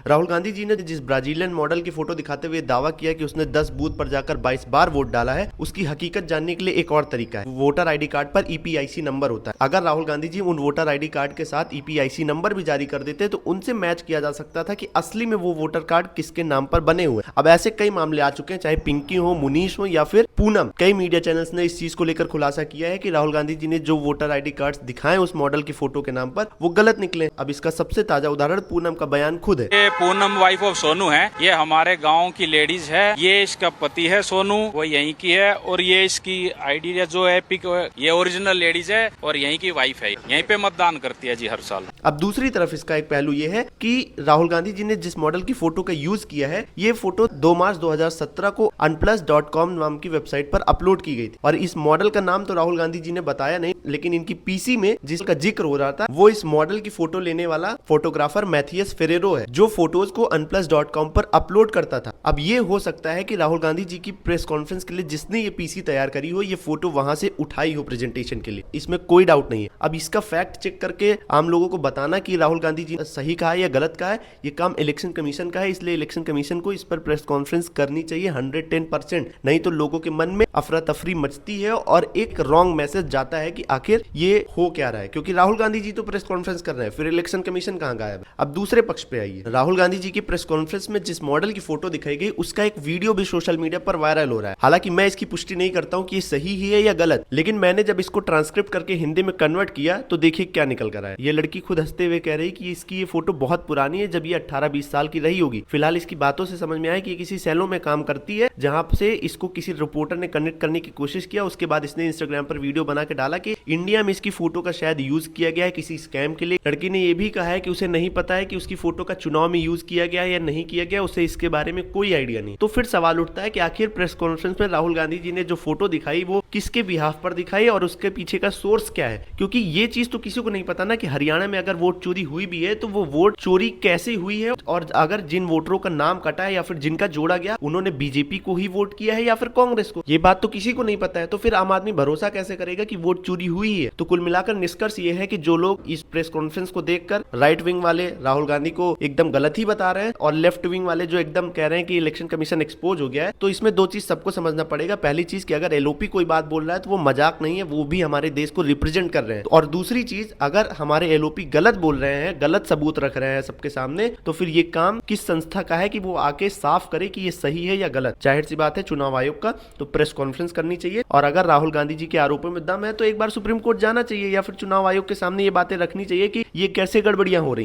राहुल गांधी जी ने जिस Brazilian model की फोटो दिखाते हुए दावा किया कि उसने 10 बूथ पर जाकर 22 बार वोट डाला है, उसकी हकीकत जानने के लिए एक और तरीका है। वोटर आईडी कार्ड पर ईपीआईसी नंबर होता है। अगर राहुल गांधी जी उन वोटर आईडी कार्ड के साथ ईपीआईसी नंबर भी जारी कर देते तो उनसे मैच किया जा सकता था कि असली में वो वोटर कार्ड किसके नाम पर बने हुए। अब ऐसे कई मामले आ चुके हैं, चाहे पिंकी हो, मुनीश हो या फिर पूनम। कई मीडिया चैनल्स ने इस चीज को लेकर खुलासा किया है कि राहुल गांधी जी ने जो वोटर आईडी कार्ड्स दिखाए उस मॉडल की फोटो के नाम पर, वो गलत निकले। अब इसका सबसे ताजा उदाहरण पूनम का बयान खुद है। ये पूनम वाइफ ऑफ सोनू है, ये हमारे गांव की लेडीज है, ये इसका पति है सोनू, वो यहीं की है, और ये इसकी आईडी जो है पिक, ये ओरिजिनल लेडीज है और यहीं की वाइफ है, यहीं पे मतदान करती है जी हर साल। अब दूसरी तरफ इसका एक पहलू ये है कि राहुल गांधी जी ने जिस मॉडल की फोटो का यूज किया है, ये फोटो 2 मार्च 2017 को unplus.com नाम की वेबसाइट पर अपलोड की गई थी। और इस मॉडल का नाम तो राहुल गांधी जी ने बताया नहीं, लेकिन इनकी पीसी में जिसका जिक्र हो रहा था वो इस मॉडल की फोटो लेने वाला फोटोग्राफर मैथियस फेरेरो है, जो फोटोज को unplus.com पर अपलोड करता था। अब ये हो सकता है कि राहुल गांधी जी की प्रेस कॉन्फ्रेंस के लिए जिसने ये पीसी तैयार करी हो, ये फोटो वहां से उठाई हो प्रेजेंटेशन के लिए, इसमें कोई डाउट नहीं है। अब इसका फैक्ट चेक करके आम लोगों को बताना कि राहुल गांधी जी सही कहा है या गलत कहा है, ये काम इलेक्शन कमीशन का है। इसलिए इलेक्शन कमीशन को इस पर प्रेस कॉन्फ्रेंस करनी चाहिए 110%। नहीं तो लोगों के मन में अफरा तफरी मचती है और एक रॉन्ग मैसेज जाता है कि आखिर ये हो क्या रहा है, क्योंकि राहुल गांधी जी तो प्रेस कॉन्फ्रेंस कर रहे हैं, फिर इलेक्शन कमीशन कहां गायब है। अब दूसरे पक्ष पे आइए, राहुल गांधी जी की प्रेस कॉन्फ्रेंस में जिस मॉडल की फोटो दिखाई गई उसका एक वीडियो भी सोशल मीडिया पर वायरल हो रहा है। हालांकि मैं इसकी पुष्टि नहीं करता हूं कि ये सही ही है या गलत, लेकिन मैंने जब इसको ट्रांसक्रिप्ट करके हिंदी में कन्वर्ट किया तो देखिए क्या निकल कर आया। ये लड़की खुद हंसते हुए कह रही कि इसकी ये फोटो बहुत पुरानी है, जब ये 18-20 साल की रही होगी। फिलहाल इसकी बातों से समझ में आया कि ये किसी सैलून में काम करती है, जहां से इसको किसी रिपोर्टर ने कनेक्ट करने की कोशिश किया। उसके बाद इसने इंस्टाग्राम पर वीडियो बना के डाला कि इंडिया में इसकी फोटो का शायद यूज किया गया है किसी स्कैम के लिए। लड़की ने यह भी कहा है कि उसे नहीं पता है कि उसकी फोटो का चुनाव में यूज किया गया है या नहीं किया गया, उसे इसके बारे में कोई आइडिया नहीं। तो फिर सवाल उठता है कि आखिर प्रेस कॉन्फ्रेंस में राहुल गांधी जी ने जो फोटो दिखाई वो किसके बिहाफ पर दिखाई और उसके पीछे का सोर्स क्या है, क्योंकि ये चीज तो किसी को नहीं पता ना कि हरियाणा में अगर वोट चोरी हुई भी है तो वो वोट चोरी कैसे हुई है, और अगर जिन वोटरों का नाम कटा है या फिर जिनका जोड़ा गया उन्होंने बीजेपी को ही वोट किया है या फिर कांग्रेस को, ये बात तो किसी को नहीं पता है। तो फिर आम आदमी भरोसा कैसे करेगा कि वोट चोरी हुई है। तो कुल मिलाकर निष्कर्ष ये है कि जो लोग इस प्रेस कॉन्फ्रेंस को देखकर राइट विंग वाले राहुल गांधी को एकदम गलत ही बता रहे हैं और लेफ्ट विंग वाले जो एकदम कह रहे हैं कि इलेक्शन कमीशन एक्सपोज हो गया है, तो इसमें दो चीज सबको समझना पड़ेगा। पहली चीज कि अगर एलओपी कोई बात बोल रहा है तो वो मजाक नहीं है, वो भी हमारे देश को रिप्रेजेंट कर रहे हैं। और दूसरी चीज, अगर हमारे एलओपी गलत बोल रहे हैं, गलत सबूत रख रहे हैं सबके सामने, तो फिर ये काम किस संस्था का है कि वो आके साफ करे कि ये सही है या गलत। जाहिर सी बात है चुनाव आयोग का, तो प्रेस कॉन्फ्रेंस करनी चाहिए। और अगर राहुल गांधी जी के आरोपों में दम है तो एक बार सुप्रीम कोर्ट जाना चाहिए या फिर चुनाव आयोग के सामने ये बातें रखनी चाहिए कि ये कैसे गड़बड़ियां हो रही हैं।